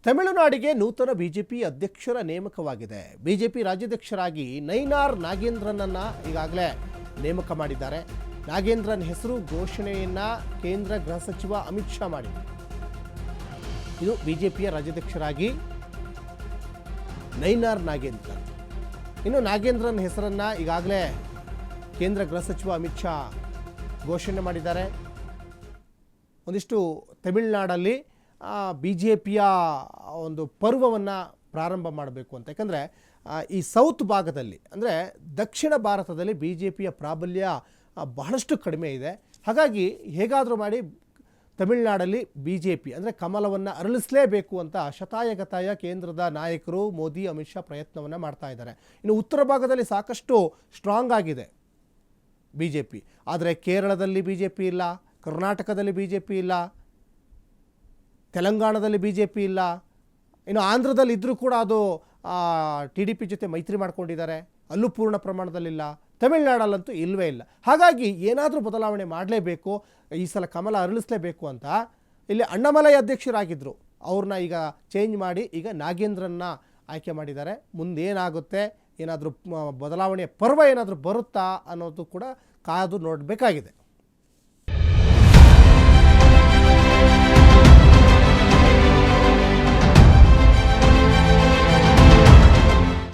ತಮಿಳುನಾಡಿಗೆ ನೂತನ ಬಿಜೆಪಿ ಅಧ್ಯಕ್ಷರ ನೇಮಕವಾಗಿದೆ. ಬಿಜೆಪಿ ರಾಜ್ಯಾಧ್ಯಕ್ಷರಾಗಿ ನೈನಾರ್ ನಾಗೇಂದ್ರನನ್ನ ಈಗಾಗಲೇ ನೇಮಕ ಮಾಡಿದ್ದಾರೆ. ನಾಗೇಂದ್ರನ್ ಹೆಸರು ಘೋಷಣೆಯನ್ನ ಕೇಂದ್ರ ಗೃಹ ಸಚಿವ ಅಮಿತ್ ಶಾ ಮಾಡಿದ್ದಾರೆ. ಇದು ಬಿಜೆಪಿಯ ರಾಜ್ಯಾಧ್ಯಕ್ಷರಾಗಿ ನೈನಾರ್ ನಾಗೇಂದ್ರನ್. ಇನ್ನು ನಾಗೇಂದ್ರನ್ ಹೆಸರನ್ನ ಈಗಾಗಲೇ ಕೇಂದ್ರ ಗೃಹ ಸಚಿವ ಅಮಿತ್ ಶಾ ಘೋಷಣೆ ಮಾಡಿದ್ದಾರೆ. ಒಂದಿಷ್ಟು ತಮಿಳುನಾಡಲ್ಲಿ ಬಿಜೆಪಿಯ ಒಂದು ಪರ್ವವನ್ನು ಪ್ರಾರಂಭ ಮಾಡಬೇಕು ಅಂತ. ಯಾಕಂದರೆ ಈ ಸೌತ್ ಭಾಗದಲ್ಲಿ ಅಂದರೆ ದಕ್ಷಿಣ ಭಾರತದಲ್ಲಿ ಬಿಜೆಪಿಯ ಪ್ರಾಬಲ್ಯ ಬಹಳಷ್ಟು ಕಡಿಮೆ ಇದೆ. ಹಾಗಾಗಿ ಹೇಗಾದರೂ ಮಾಡಿ ತಮಿಳುನಾಡಲ್ಲಿ ಬಿಜೆಪಿ ಅಂದರೆ ಕಮಲವನ್ನು ಅರಳಿಸಲೇಬೇಕು ಅಂತ ಶತಾಯಗತಾಯ ಕೇಂದ್ರದ ನಾಯಕರು ಮೋದಿ ಅಮಿತ್ ಶಾ ಪ್ರಯತ್ನವನ್ನು ಮಾಡ್ತಾ ಇದ್ದಾರೆ. ಇನ್ನು ಉತ್ತರ ಭಾಗದಲ್ಲಿ ಸಾಕಷ್ಟು ಸ್ಟ್ರಾಂಗ್ ಆಗಿದೆ ಬಿಜೆಪಿ. ಆದರೆ ಕೇರಳದಲ್ಲಿ ಬಿಜೆಪಿ ಇಲ್ಲ, ಕರ್ನಾಟಕದಲ್ಲಿ ಬಿಜೆಪಿ ಇಲ್ಲ, ತೆಲಂಗಾಣದಲ್ಲಿ ಬಿಜೆಪಿ ಇಲ್ಲ, ಇನ್ನು ಆಂಧ್ರದಲ್ಲಿ ಇದ್ದರೂ ಕೂಡ ಅದು TDP ಜೊತೆ ಮೈತ್ರಿ ಮಾಡ್ಕೊಂಡಿದ್ದಾರೆ, ಅಲ್ಲೂ ಪೂರ್ಣ ಪ್ರಮಾಣದಲ್ಲಿಲ್ಲ. ತಮಿಳುನಾಡಲ್ಲಂತೂ ಇಲ್ಲವೇ ಇಲ್ಲ. ಹಾಗಾಗಿ ಏನಾದರೂ ಬದಲಾವಣೆ ಮಾಡಲೇಬೇಕು, ಈ ಸಲ ಕಮಲ ಅರಳಿಸಲೇಬೇಕು ಅಂತ ಇಲ್ಲಿ ಅಣ್ಣಾಮಲೈ ಅಧ್ಯಕ್ಷರಾಗಿದ್ದರು, ಅವ್ರನ್ನ ಈಗ ಚೇಂಜ್ ಮಾಡಿ ಈಗ ನಾಗೇಂದ್ರನ್ನ ಆಯ್ಕೆ ಮಾಡಿದ್ದಾರೆ. ಮುಂದೇನಾಗುತ್ತೆ, ಏನಾದರೂ ಬದಲಾವಣೆಯ ಪರ್ವ ಏನಾದರೂ ಬರುತ್ತಾ ಅನ್ನೋದು ಕೂಡ ಕಾದು ನೋಡಬೇಕಾಗಿದೆ.